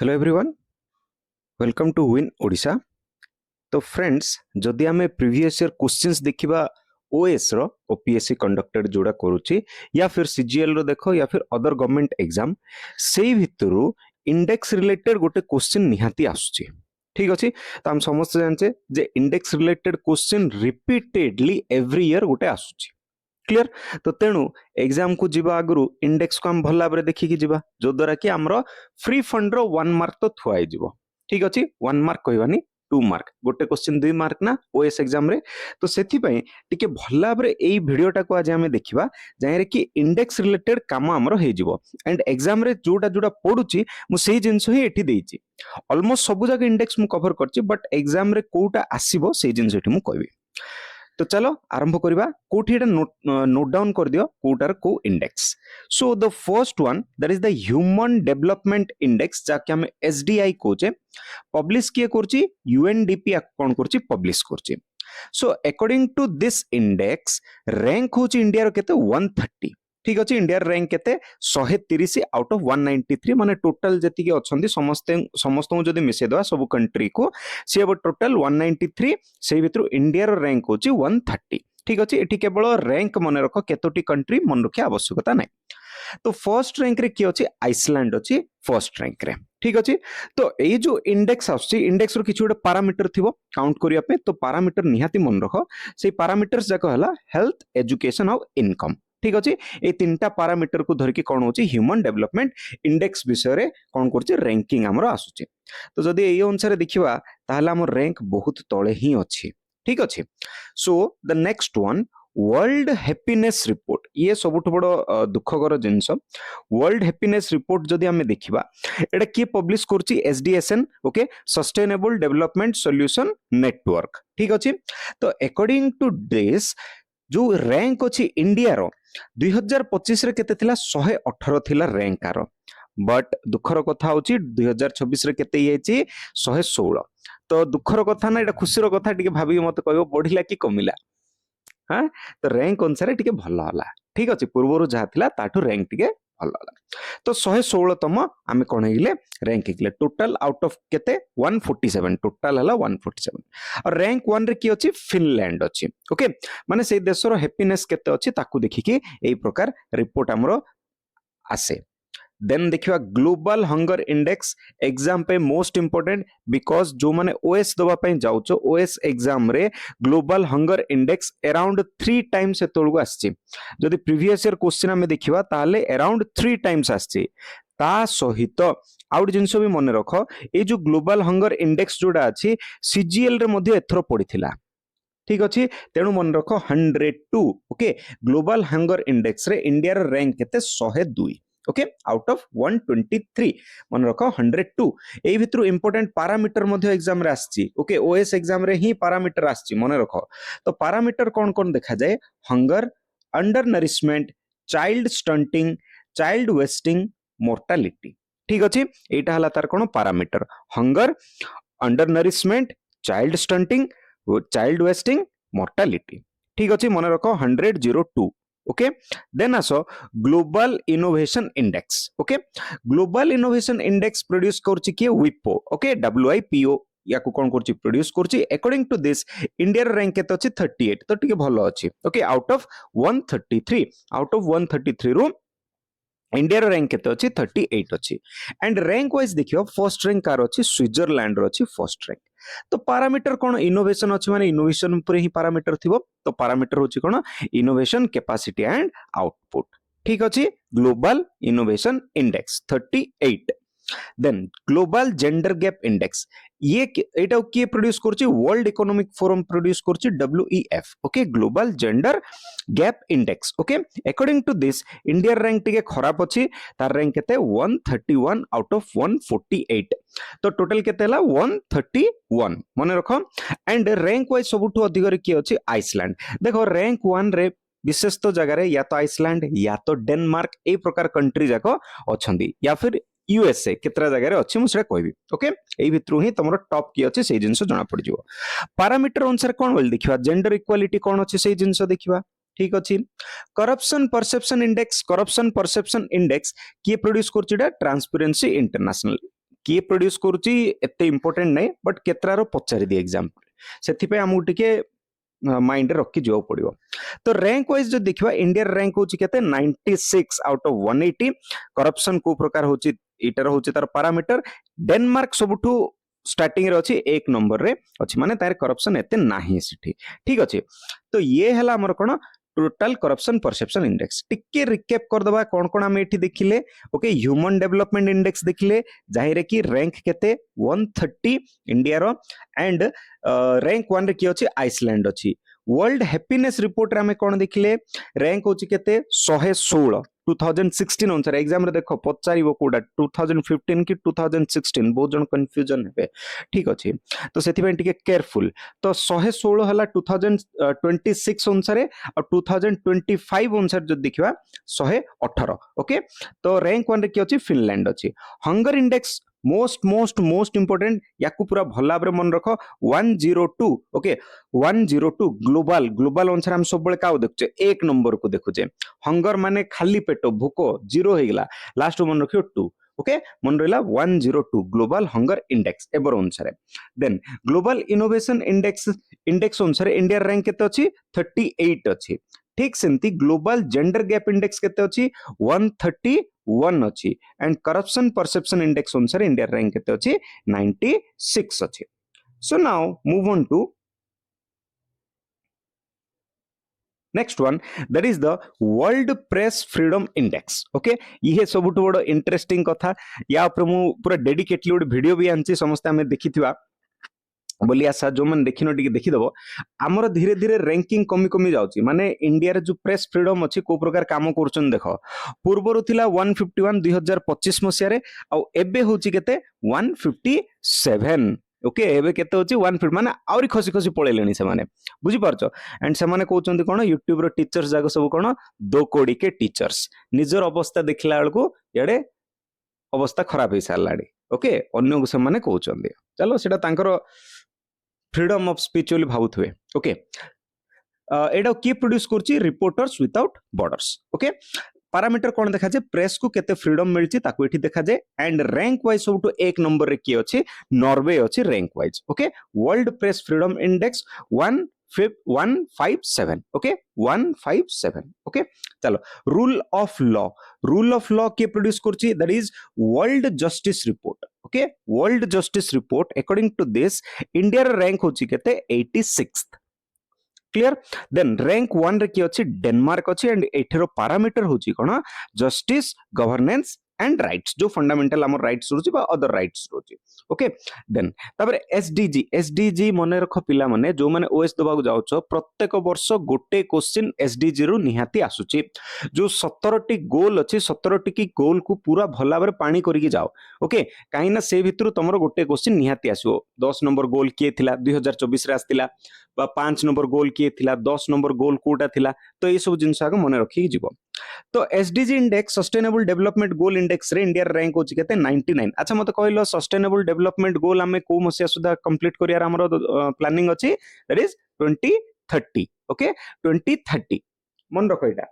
Hello everyone, welcome to win Odisha. तो friends, जदि आम प्रीवियस ईयर क्वेश्चंस देखिबा ओएस रो ओपीएससी कंडक्टेड जोड़ा करूची या फिर सीजीएल रो देखो या फिर अदर गवर्नमेंट एग्जाम सेही भितरु इंडेक्स रिलेटेड गोटे क्वेश्चन निहाती आसुची। ठीक अछि। तो हम समस्त जानचे जे index related question repeatedly every year गोटे आसुची। क्लियर। तो तेणु एग्जाम को जीवा आगु इंडेक्स को हम भल भाव देखिकी जीवा, जो द्वारा कि हमरो फ्री फंड रो 1 मार्क तो थुआई जीवो। ठीक अछि। 1 मार्क कहबानी 2 मार्क, गोटे क्वेश्चन 2 मार्क ना ओएस एग्जाम रे। तो सेथि पई टिके भल भाव एई भिडियोटा को आज हम देखिबा जाय कि इंडेक्स रिलेटेड काम हमरो हे जीवो। एंड एग्जाम रे जोटा जोटा पडुची मु सेही जिंस ही एठी देइची। ऑलमोस्ट सब जगह इंडेक्स मु कवर करची, बट एग्जाम रे कोटा आसीबो सेही जिंस एठी मु कहबी। तो चलो आरंभ करवा। कोठी एटा नोट डाउन कर दियो कोटार को index. So the first one that is the human development index, जाके हम एसडीआई कोचे पब्लिश किए करची यूएनडीपी कोन करची पब्लिश करची। So according to this index rank होची इंडिया रो केते 130। ठीक अछि। इंडिया रैंक केते 130 आउट ऑफ 193, माने टोटल जति के अछंती समस्त जदि मिसे दवा सब कंट्री को सी अब टोटल 193, से भितर इंडिया रो रैंक होची 130। ठीक अछि। एठी केवल रैंक मन रख केतोटी कंट्री मन रखिया आवश्यकता नै। तो फर्स्ट रैंक रे की अछि? आइसलैंड अछि फर्स्ट रैंक रे। ठीक अछि। तो ए जो इंडेक्स आछि, इंडेक्स रो किछु पैरामीटर थिबो काउंट करिया पे। तो पैरामीटर निहाती मन रख, से पैरामीटर्स जाको हला हेल्थ, एजुकेशन और इनकम। ठीक अछि। ए तीनटा पैरामीटर को धरकी कोन होछि ह्यूमन डेवलपमेंट इंडेक्स विषय रे कोन करछि रैंकिंग हमरो आसुछि। तो जदि एई अनुसार देखिबा ताहला हमर रैंक बहुत तळे ही अछि। ठीक अछि। So the next one world happiness report, ये सबुठ बड़ दुखकर जिंस। वर्ल्ड हैप्पीनेस रिपोर्ट जदि हमें देखिबा एटा के पब्लिश करछि SDSN, okay, sustainable development solution network. ठीक अछि। तो अकॉर्डिंग टू दिस जो रैंक अछि इंडिया रो 2025 रे केते थिला 118 थिला रैंक आरो, बट दुखर कथा होची 2026 रे केते येची 116। तो दुखर कथा ना, एटा खुशीर कथा। टिके भाबी मते कहबो बढ़िला कि कमिला। हाँ, तो रैंक अनुसार टिके भल होला। ठीक अछि। पूर्वरु जहा थिला ताठु रैंक टिके भल होला। तो 116 तम आमे कोन हेगिले रैंक हेगिले टोटल आउट ऑफ केते 147, टोटल हला 147। और रैंक 1 रे की अछि? फिनलैंड अछि। ओके, माने से देशर हैप्पीनेस केते अछि ताकू देखिकी एई प्रकार रिपोर्ट हमरो आसे। देन देखिवा ग्लोबल हंगर इंडेक्स एग्जाम पे मोस्ट इंपोर्टेंट, बिकॉज जो माने ओएस दबा पे जाउचो ओएस एग्जाम रे global hunger index around 3 times एतोळगु आछि। जदि प्रीवियस ईयर क्वेश्चन हमें देखिबा ताले अराउंड 3 टाइम्स आछि। ता सहित आउट जिंस भी मन रख, ए जो ग्लोबल हंगर इंडेक्स जोडा अछि सीजीएल रे मध्ये एथरो पडिथिला। ठीक अछि। तेणु मन रख 102। ओके, ग्लोबल हंगर इंडेक्स रे इंडिया रो रैंक केते 102। ओके, आउट ऑफ 123 मन रख 102। एई भितरु इंपोर्टेंट पैरामीटर मध्ये एग्जाम रे आछि। ओके, ओएस एग्जाम रे ही पैरामीटर आछि मन रख। तो पैरामीटर कोन कोन देखा जाय? Hunger, undernourishment, child stunting, child wasting, mortality. ठीक अछि। एटा हला तार कोन parameter? Hunger, undernourishment, child stunting, child wasting, mortality. ठीक अछि। मन रख 102। ओके, देन आसो global innovation index. Okay, global innovation index produce करछि के विपो। ओके, WIPO या को कोन करछि प्रोड्यूस करछि। According to this India rank केते अछि 38। तो टिके भलो अछि। Okay, out of 133, out of 133 रो इंडिया रैंक केते अछि 38 अछि। एंड रैंक वाइज देखियो फर्स्ट रैंक कार अछि स्विट्जरलैंड रो अछि फर्स्ट रैंक। तो पैरामीटर कोन? इनोवेशन अछि, माने इनोवेशन ऊपर ही पैरामीटर थिबो। तो पैरामीटर होछि कोन? Innovation capacity and output. ठीक अछि। Global innovation index 38। Then global gender gap index, ये एटा के प्रोड्यूस करछि? वर्ल्ड इकोनॉमिक फोरम प्रोड्यूस करछि WEF। Okay, global gender gap index. Okay, according to this India rank टिके खराब अछि। तार रैंक केते 131 आउट ऑफ 148। तो टोटल केते हला 131 मन रखो। एंड रैंक वाइज सबुठु अधिक रे की अछि? आइसलैंड। देखो रैंक 1 रे विशेष तो जगह रे या तो आइसलैंड या तो डेनमार्क ए प्रकार कंट्री जाको अछंदी, या फिर यूएसए केतरा जगह रे अछि मुसे कहबी। ओके, एई भितरु ही तमरो टॉप की अछि सेही जिंस जणा पड़ जिवो। पैरामीटर अनुसार कोन बोल देखिबा? जेंडर इक्वालिटी कोन अछि सेही जिंस देखिबा। ठीक अछि। Corruption perception index, corruption perception index किए प्रोड्यूस करछि? Transparency international. किए प्रोड्यूस करूची एते इंपोर्टेंट नहीं बट केतरारो पचारि दिए एग्जांपल सेथिपे हमहु टिके माइंड रखी जो पड़ो तो रैंक वाइज जो देखा इंडिया रैंक होची केते 96 आउट ऑफ 180 करप्शन को प्रकार होची इटर होची तार पैरामीटर डेनमार्क सबुठू स्टार्टिंग रे अछि एक नंबर रे अछि माने तार करप्शन एते नाही सिठी ठीक अछि तो ये हला हमर कोन टोटल करप्शन परसेप्शन इंडेक्स टिके रिकैप कर दबा कोन कोन हम एठी देखिले ओके ह्यूमन डेवलपमेंट इंडेक्स देखिले जाहिरे कि रैंक केते 130 इंडिया रो एंड रैंक 1 रे की अछि आइसलैंड अछि वर्ल्ड हैप्पीनेस रिपोर्ट रे हमें कोन देखिले रैंक होछि केते 116 2016 अनुसार एग्जाम रे देखो पचारिबो कोडा 2015 कि 2016 बहुत जन कंफ्यूजन हेबे ठीक अछि तो सेति पे टिके केयरफुल तो 116 हला 2026 अनुसार और 2025 अनुसार जो देखिबा 118 ओके तो रैंक 1 रे की अछि फिनलैंड अछि हंगर इंडेक्स मोस्ट इंपोर्टेंट याकू पूरा भला भाबरे मन रखो 102 ओके 102 ग्लोबल अनुसार हम सब बळे का देखछे एक नंबर को देखुचे हंगर माने खाली पेट भूको जीरो हे गेला लास्ट मन रखियो 2 ओके मन रहिला 102 ग्लोबल हंगर इंडेक्स एबर अनुसार देन ग्लोबल इनोवेशन इंडेक्स अनुसार इंडिया रैंक केते अछि 38 अछि ठीक सेंती ग्लोबल जेंडर गैप इंडेक्स केते अछि 131 अछि एंड करप्शन परसेप्शन इंडेक्स अनुसार इंडिया रैंक केते अछि 96 अछि so now move on to next one that is the world press freedom index okay ये सबुठ बड़ इंटरेस्टिंग कथा या ऊपर मु पूरा डेडिकेटली गोटे वीडियो भी आनछि समस्त हमें देखिथिबा बोली आशा जो मन देखिनो टिके देखिदबो हमर धीरे धीरे रैंकिंग कमी कमी जाउची माने इंडिया रे जो प्रेस फ्रीडम अछि को प्रकार काम करछन देखो पूर्वरु थिला 151 2025 मसिया रे आ एबे होची केते 157 ओके एबे केते होची 150 माने आउरी खसी खसी पळेलेनी से माने बुझी पारछो एंड से माने कहउचंती कोन YouTube रो टीचर्स जाग सब कोन दो कोडी के टीचर्स निजर अवस्था देखला बेलको याडे अवस्था खराब हे सालाडी ओके अन्य को से माने कहउचंती चलो सेटा तांकर फ्रीडम ऑफ स्पीच वाली भावुथुए ओके एडा की प्रोड्यूस करची reporters without borders okay parameter कौन देखा जाए प्रेस को केते फ्रीडम मिलची ताको एठी देखा जाए एंड रैंक वाइज सबटू एक नंबर रे की अछि नॉर्वे अछि rank wise okay world press freedom index 157 okay 157 okay चलो रूल ऑफ लॉ के प्रोड्यूस करची that is world justice report okay world justice report according to this India रे rank होची केते 86th क्लियर देन रैंक 1 रे की अछि Denmark अछि एंड एठरो पैरामीटर होची कोन जस्टिस गवर्नेंस एंड राइट्स जो फंडामेंटल हमर राइट्स रोची बा अदर राइट्स रोची ओके देन तबरे एसडीजी मने रखो पिला माने जो माने ओएस दबा को जाउछो प्रत्येक वर्ष गोटे क्वेश्चन एसडीजी रु निहाती आसुची जो 17 टी गोल अछि 17 टी की गोल को पूरा भला बारे पानी करिके जाओ ओके काईना से भितरु तमरो गोटे क्वेश्चन निहाती आसो 10 नंबर गोल किए थिला 2024 रे आस्तिला बा 5 नंबर गोल किए थिला 10 नंबर गोल कोटा थिला तो ये सब जिंस आगे मने रखी जीवो तो एसडीजी इंडेक्स सस्टेनेबल डेवलपमेंट गोल इंडेक्स रे इंडिया रैंक होची केते 99 अच्छा मते कहलो सस्टेनेबल डेवलपमेंट गोल हमें को मसिया सुधा कंप्लीट करियार हमरो प्लानिंग अछि दैट इज 2030 ओके 2030 मन रखो एटा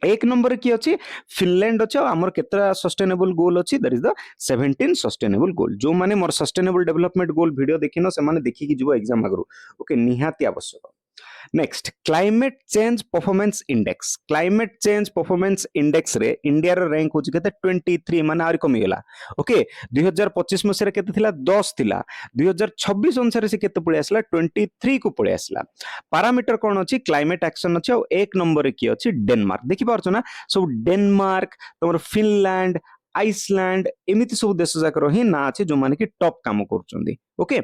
एक नंबर की अच्छी फिनलैंड अच्छे आमर केतरा सस्टेनेबल गोल अच्छी that is the 17 sustainable goal जो माने मोर सस्टेनेबल डेवलपमेंट गोल वीडियो देखिनो से माने देखि कि जीवो एग्जाम आगरो ओके निहाती आवश्यक next climate change performance index रे इंडिया रो रैंक होची केते 23 माने आरि कमी गेला ओके 2025 मसिया केते थिला 10 थिला 2026 अनुसार से केते पळे आसला 23 को पळे आसला पैरामीटर कोन अछि क्लाइमेट एक्शन अछि और एक नंबर रे की अछि डेनमार्क देखि पारछो ना सब डेनमार्क तमर फिनलैंड आइसलैंड एमिति सब देश जाकर ही ना अछि जो माने कि टॉप काम करछोंदी okay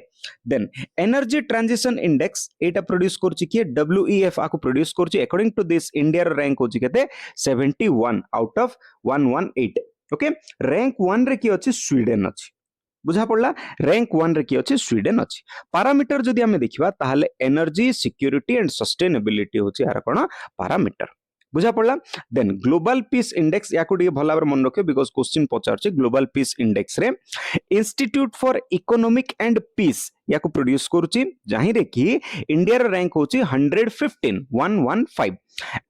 then energy transition index एटा प्रोड्यूस करछि कि डब्ल्यूईएफ आको प्रोड्यूस करछि according to this India rank होछि केते 71 आउट ऑफ 118 ओके रैंक 1 रे की अछि स्वीडन अछि बुझा पड़ला रैंक 1 रे की अछि स्वीडन अछि पैरामीटर जदि हमें देखिबा ताहाले एनर्जी सिक्योरिटी एंड सस्टेनेबिलिटी होछि आर कोन पैरामीटर बुझा पड़ला देन ग्लोबल पीस इंडेक्स याको डी भला बार मन रखे बिकॉज़ क्वेश्चन पचारछि ग्लोबल पीस इंडेक्स रे institute for economic and peace याको प्रोड्यूस करछि जाहि रे कि इंडिया रे रैंक होछि 115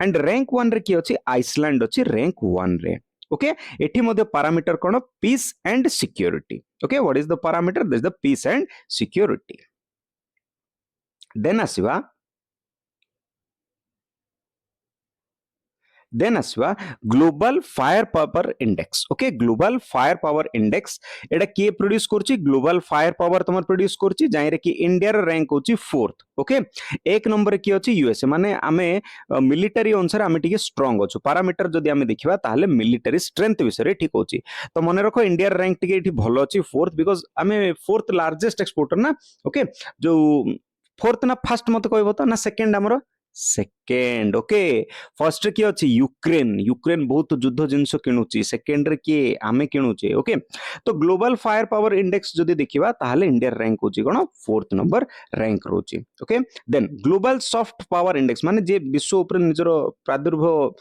एंड रैंक 1 रे की अछि आइसलैंड अछि रैंक 1 रे ओके एठी मध्ये पैरामीटर कोन peace and security okay what is the parameter this is the peace and security then आसीबा देन आसवा global firepower index okay global firepower index एटा के प्रोड्यूस करछि ग्लोबल फायर पावर तमर produce करछि जायरे कि इंडिया रो rank होछि 4th ओके एक नंबर की अछि यूएसए माने आमे मिलिटरी अनुसार आमे टिके स्ट्रांग अछु पैरामीटर जदि आमे देखिबा ताहले मिलिटरी स्ट्रेंथ विषय ठीक होछि तो मने रखो इंडिया रो रैंक टिके एठी भलो अछि 4th बिकॉज़ आमे 4th लार्जेस्ट एक्सपोर्टर ना ओके जो 4th ना फर्स्ट मत कहबो तो ना सेकंड हमरो सेकेंड ओके फर्स्ट किए अच्छी यूक्रेन यूक्रेन बहुत युद्ध जिनस किणुची सेकेंड रे किए आमे किणुचे ओके तो ग्लोबल फायर पावर इंडेक्स जदि देखिबा ताहले इंडिया रैंक होची कोन 4th नंबर रैंक रोची okay then global soft power index माने जे विश्व ऊपर निजर प्रादुर्भाव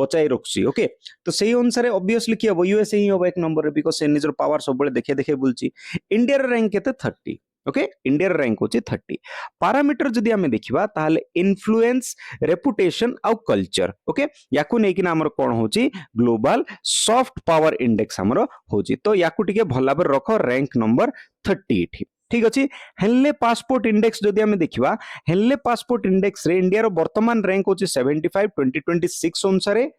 बचाई रखसी ओके तो सेही अनुसार ऑब्वियसली कि हो यूएसए ही हो एक नंबर रे बिकॉज़ से निजर पावर सब बेले देखे देखे बुलची इंडिया रैंक केते 30 ओके इंडिया रैंक होची 30 पैरामीटर जदि आमे देखिबा ताहले इन्फ्लुएंस रेपुटेशन आउ कल्चर ओके याकू नै कि हमर कोन होची ग्लोबल सॉफ्ट पावर इंडेक्स हमर होची तो याकू टिके भला बर रखो रैंक नंबर 30 एठी ठीक अछि हेल्ले पासपोर्ट इंडेक्स जदि आमे देखिबा हेल्ले पासपोर्ट इंडेक्स रे इंडिया रो वर्तमान रैंक होची 75 2026 अनुसारे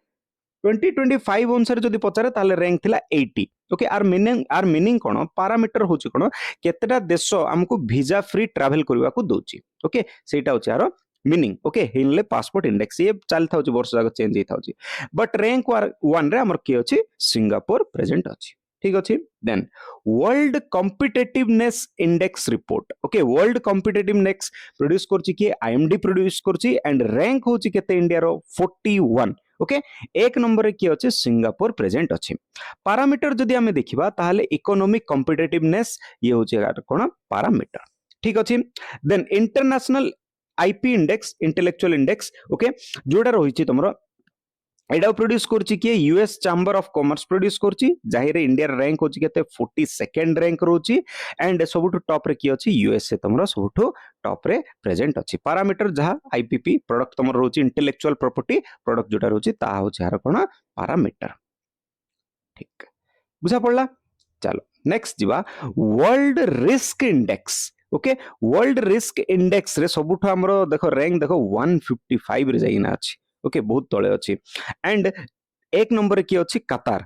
2025 अनुसार जदि पचारे ताले रैंक थिला 80 ओके आर मीनिंग कोन पैरामीटर होची कोन केतेटा देश हमको वीजा फ्री ट्रैवल करबा को दोची ओके सेटा होची आरो meaning okay Henley passport index ये चल थाउची वर्ष जाक चेंज हे थाउची बट रैंक 1 रे हमर के अछि सिंगापुर प्रेजेंट अछि ठीक अछि then world competitiveness index report okay world competitiveness produce करछि कि आईएमडी प्रोड्यूस करछि एंड रैंक होछि केते इंडिया रो 41 ओके एक नंबर की अच्छे सिंगापुर प्रेजेंट अच्छे पैरामीटर जदि आमे देखिबा ताहले इकोनॉमिक कॉम्पिटिटिवनेस ये होचे कोन पैरामीटर ठीक अछि then international IP index intellectual index okay जोडा रहिछि तमरो एडा प्रोड्यूस करछि कि US chamber of commerce produce करछि जाहिर इंडिया रैंक होछि केते 42nd रैंक रोछि एंड सबुठु टॉप रे की अछि यूएसए तमरो सबुठु टॉप रे प्रेजेंट अछि पैरामीटर जहा आईपीपी प्रोडक्ट तमरो रोछि इंटेलेक्चुअल प्रॉपर्टी प्रोडक्ट जोटा रोछि ता होछि हार कोन पैरामीटर ठीक बुझा पड़ला चलो नेक्स्ट जीवा world risk index okay world risk index रे सबुठु हमरो देखो रैंक देखो 155 रे जाइना अछि ओके बहुत तळे अछि एंड एक नंबर की अछि कतार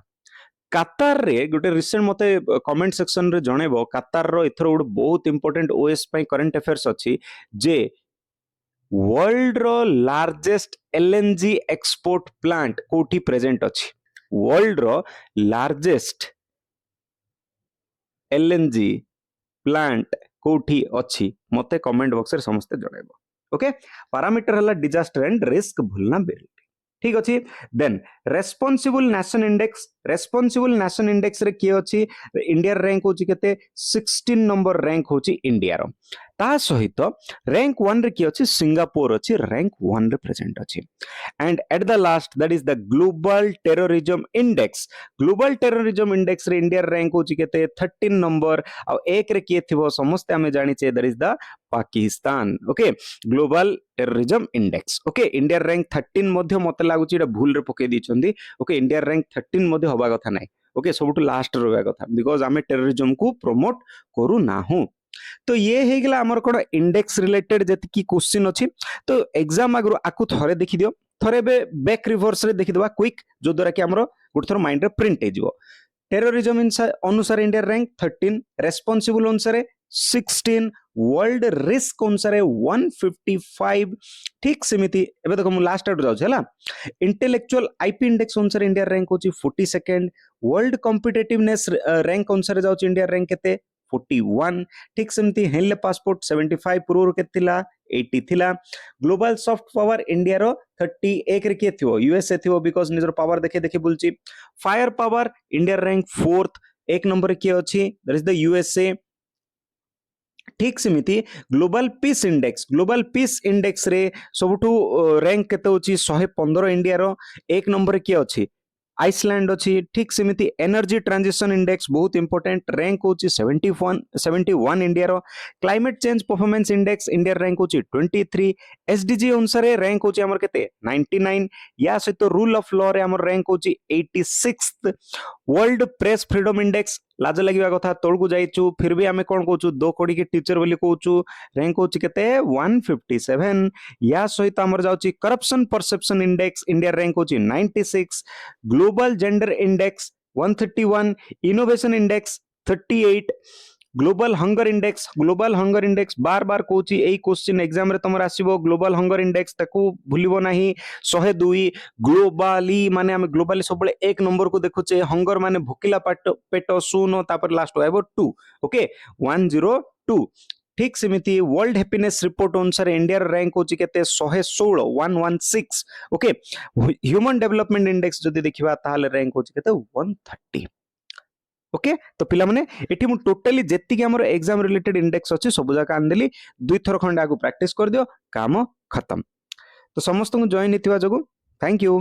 कतार रे गोटे रिसेंट मते कमेंट सेक्शन रे जणेबो कतार रो एथरो गोटे बहुत इंपोर्टेंट ओएस पई करंट अफेयर्स अछि जे वर्ल्ड रो लार्जेस्ट एलएनजी एक्सपोर्ट प्लांट कोठी प्रेजेंट अछि वर्ल्ड रो लार्जेस्ट एलएनजी प्लांट कोठी अछि मते कमेंट बॉक्स रे समस्त जणेबो ओके पैरामीटर हला डिजास्टर एंड रिस्क भूलना बेरी ठीक अछि देन रेस्पोंसिबल नेशन इंडेक्स रे के अछि इंडिया रैंक होछि केते 16 नंबर रैंक होछि इंडिया रो ता सहित रैंक 1 रे के अछि सिंगापुर अछि रैंक 1 रे प्रेजेंट अछि and at the last that is the global terrorism index रे इंडिया रैंक होछि केते 13 नंबर आ एक रे के थिबो समस्त हमें जानि छै that is the Pakistan okay global terrorism index okay India rank 13 मध्ये मते लागुची एटा भूल रे पके दी छंदी ओके इंडिया रैंक 13 मध्ये होबा कथा नै ओके सबटु लास्ट रहबा कथा बिकॉज़ हमें टेररिज्म को प्रमोट करू ना हूं तो ये हे गेला हमर कोन इंडेक्स रिलेटेड जति की क्वेश्चन अछि तो एग्जाम आगु आकु थरे देखि दियो थरे बे बैक रिवर्स रे देखि दबा क्विक जो द्वारा कि हमरो गुड थर माइंड रे प्रिंट हे जिवो टेररिज्म अनुसार इंडिया रैंक 13 रेस्पोंसिबल अनुसार 16 वर्ल्ड रिस्क अनुसार 155 ठीक सेमिति एबे देखो मु लास्ट आउट जाउ छला इंटेलेक्चुअल आईपी इंडेक्स अनुसार इंडिया रैंक होची 42nd वर्ल्ड कॉम्पिटिटिवनेस रैंक अनुसार जाउ इंडिया रैंक केते 41 ठीक सेमती हेल्ले पासपोर्ट 75 पूर्व के थिला 80 थिला ग्लोबल सॉफ्ट पावर इंडिया रो 31 रे के थियो यूएसए थियो बिकॉज़ निजर पावर देखे देखे बुलची firepower India rank 4th एक नंबर के अछि दैट इज द यूएसए ठीक सेमिति ग्लोबल पीस इंडेक्स रे सबुठु रैंक केते होची 115 इंडिया रो एक नंबर के अछि आइसलैंड अच्छी ठीक सेमती एनर्जी ट्रांजिशन इंडेक्स बहुत इंपोर्टेंट रैंक होची 71 इंडिया रो climate change performance index India rank होची 23 एसडीजी अनुसार रैंक होची हमर केते 99 या सहित रूल ऑफ लॉ रे हमर रैंक होची 86th world press freedom index लाज लगिवा कथा तळकु जाइछु फिर भी आमे कोन कहूछु दो कोडी के टीचर बोली कहूछु रैंक होची केते 157 या सहित हमर जाउची corruption perception index India rank होची 96 global gender index 131 innovation index 38 global hunger index बार बार कहूची एई क्वेश्चन एग्जाम रे तमर आसीबो ग्लोबल हंगर इंडेक्स ताकू भूलिबो नाही 102 ग्लोबली माने हम ग्लोबली सबले एक नंबर को देखुचे हंगर माने भूकिला पेट सुनो तापर लास्ट अबाउट 2 ओके 102 ठीक सेमिति वर्ल्ड हैप्पीनेस रिपोर्ट अनुसार इंडिया रैंक होची केते 116 116 ओके ह्यूमन डेवलपमेंट इंडेक्स जदि देखिबा ताहाले रैंक होची केते 130 ओके तो पिला माने एठी मु टोटली जेत्ति के हमर एग्जाम रिलेटेड इंडेक्स अछि सब जाका आनदेली दुई थर खंडे आगु प्रैक्टिस कर दियो काम खत्म तो समस्त को जॉइन हिथिबा जगु थैंक यू।